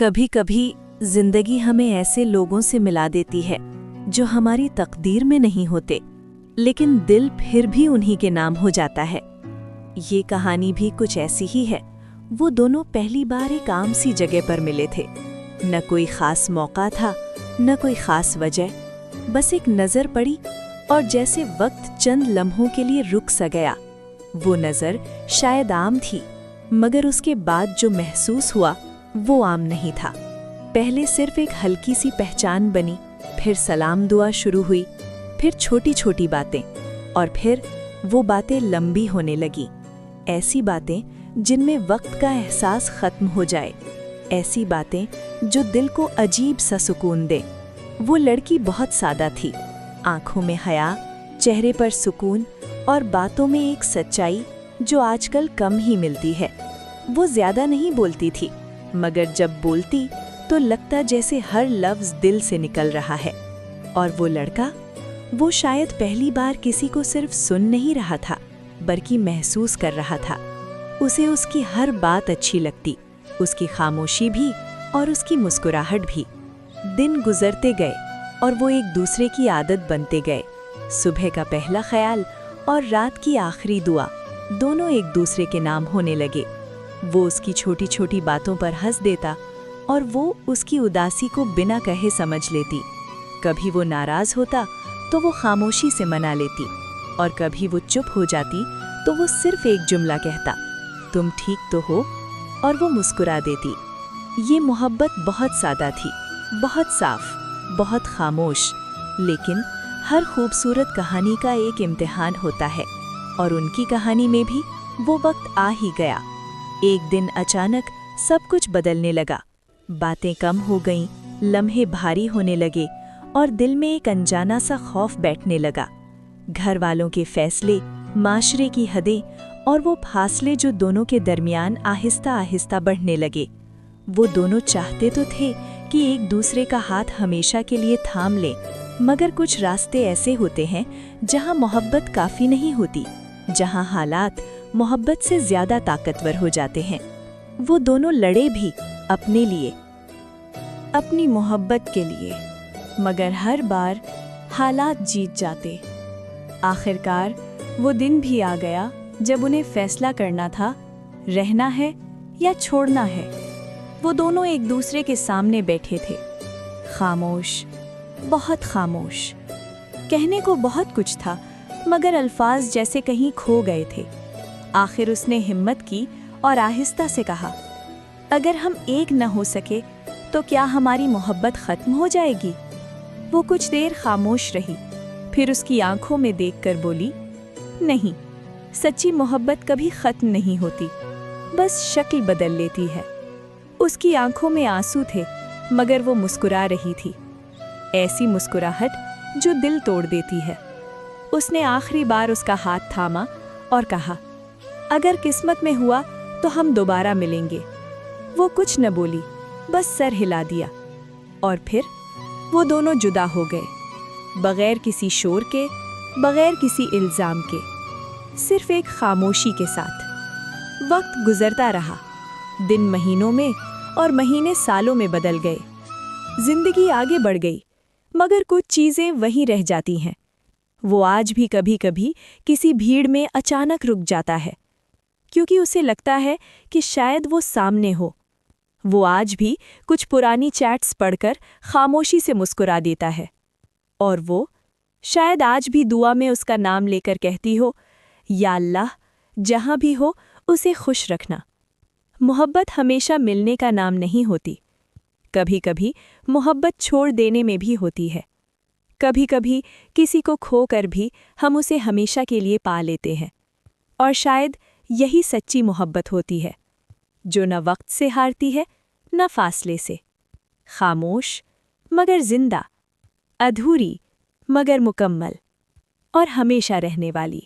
کبھی کبھی زندگی ہمیں ایسے لوگوں سے ملا دیتی ہے جو ہماری تقدیر میں نہیں ہوتے، لیکن دل پھر بھی انہی کے نام ہو جاتا ہے۔ یہ کہانی بھی کچھ ایسی ہی ہے۔ وہ دونوں پہلی بار ایک عام سی جگہ پر ملے تھے۔ نہ کوئی خاص موقع تھا، نہ کوئی خاص وجہ، بس ایک نظر پڑی اور جیسے وقت چند لمحوں کے لیے رک سا گیا۔ وہ نظر شاید عام تھی، مگر اس کے بعد جو محسوس ہوا وہ عام نہیں تھا۔ پہلے صرف ایک ہلکی سی پہچان بنی، پھر سلام دعا شروع ہوئی، پھر چھوٹی چھوٹی باتیں، اور پھر وہ باتیں لمبی ہونے لگی۔ ایسی باتیں جن میں وقت کا احساس ختم ہو جائے، ایسی باتیں جو دل کو عجیب سا سکون دے۔ وہ لڑکی بہت سادہ تھی، آنکھوں میں حیا، چہرے پر سکون اور باتوں میں ایک سچائی جو آج کل کم ہی ملتی ہے۔ وہ زیادہ نہیں بولتی تھی، مگر جب بولتی تو لگتا جیسے ہر لفظ دل سے نکل رہا ہے۔ اور وہ لڑکا، وہ شاید پہلی بار کسی کو صرف سن نہیں رہا تھا، بلکہ محسوس کر رہا تھا۔ اسے اس کی ہر بات اچھی لگتی، اس کی خاموشی بھی اور اس کی مسکراہٹ بھی۔ دن گزرتے گئے اور وہ ایک دوسرے کی عادت بنتے گئے۔ صبح کا پہلا خیال اور رات کی آخری دعا دونوں ایک دوسرے کے نام ہونے لگے۔ وہ اس کی چھوٹی چھوٹی باتوں پر ہنس دیتا اور وہ اس کی اداسی کو بنا کہے سمجھ لیتی۔ کبھی وہ ناراض ہوتا تو وہ خاموشی سے منا لیتی، اور کبھی وہ چپ ہو جاتی تو وہ صرف ایک جملہ کہتا، تم ٹھیک تو ہو، اور وہ مسکرا دیتی۔ یہ محبت بہت سادہ تھی، بہت صاف، بہت خاموش، لیکن ہر خوبصورت کہانی کا ایک امتحان ہوتا ہے، اور ان کی کہانی میں بھی وہ وقت آ ہی گیا۔ ایک دن اچانک سب کچھ بدلنے لگا، باتیں کم ہو گئیں، لمحے بھاری ہونے لگے، اور دل میں ایک انجانا سا خوف بیٹھنے لگا۔ گھر والوں کے فیصلے، معاشرے کی حدیں اور وہ فاصلے جو دونوں کے درمیان آہستہ آہستہ بڑھنے لگے۔ وہ دونوں چاہتے تو تھے کہ ایک دوسرے کا ہاتھ ہمیشہ کے لیے تھام لیں، مگر کچھ راستے ایسے ہوتے ہیں جہاں محبت کافی نہیں ہوتی، جہاں حالات محبت سے زیادہ طاقتور ہو جاتے ہیں۔ وہ دونوں لڑے بھی اپنے لیے، اپنی محبت کے لیے، مگر ہر بار حالات جیت جاتے۔ آخرکار وہ دن بھی آ گیا جب انہیں فیصلہ کرنا تھا، رہنا ہے یا چھوڑنا ہے۔ وہ دونوں ایک دوسرے کے سامنے بیٹھے تھے، خاموش، بہت خاموش۔ کہنے کو بہت کچھ تھا، مگر الفاظ جیسے کہیں کھو گئے تھے۔ آخر اس نے ہمت کی اور آہستہ سے کہا، اگر ہم ایک نہ ہو سکے تو کیا ہماری محبت ختم ہو جائے گی؟ وہ کچھ دیر خاموش رہی، پھر اس کی آنکھوں میں دیکھ کر بولی، نہیں، سچی محبت کبھی ختم نہیں ہوتی، بس شکل بدل لیتی ہے۔ اس کی آنکھوں میں آنسو تھے، مگر وہ مسکرا رہی تھی، ایسی مسکراہٹ جو دل توڑ دیتی ہے۔ اس نے آخری بار اس کا ہاتھ تھاما اور کہا، اگر قسمت میں ہوا تو ہم دوبارہ ملیں گے۔ وہ کچھ نہ بولی، بس سر ہلا دیا، اور پھر وہ دونوں جدا ہو گئے، بغیر کسی شور کے، بغیر کسی الزام کے، صرف ایک خاموشی کے ساتھ۔ وقت گزرتا رہا، دن مہینوں میں اور مہینے سالوں میں بدل گئے۔ زندگی آگے بڑھ گئی، مگر کچھ چیزیں وہیں رہ جاتی ہیں۔ وہ آج بھی کبھی کبھی کسی بھیڑ میں اچانک رک جاتا ہے، کیونکہ اسے لگتا ہے کہ شاید وہ سامنے ہو۔ وہ آج بھی کچھ پرانی چیٹس پڑھ کر خاموشی سے مسکرا دیتا ہے، اور وہ شاید آج بھی دعا میں اس کا نام لے کر کہتی ہو، یا اللہ، جہاں بھی ہو اسے خوش رکھنا۔ محبت ہمیشہ ملنے کا نام نہیں ہوتی، کبھی کبھی محبت چھوڑ دینے میں بھی ہوتی ہے۔ کبھی کبھی کسی کو کھو کر بھی ہم اسے ہمیشہ کے لیے پا لیتے ہیں، اور شاید یہی سچی محبت ہوتی ہے، جو نہ وقت سے ہارتی ہے، نہ فاصلے سے، خاموش مگر زندہ، ادھوری مگر مکمل، اور ہمیشہ رہنے والی۔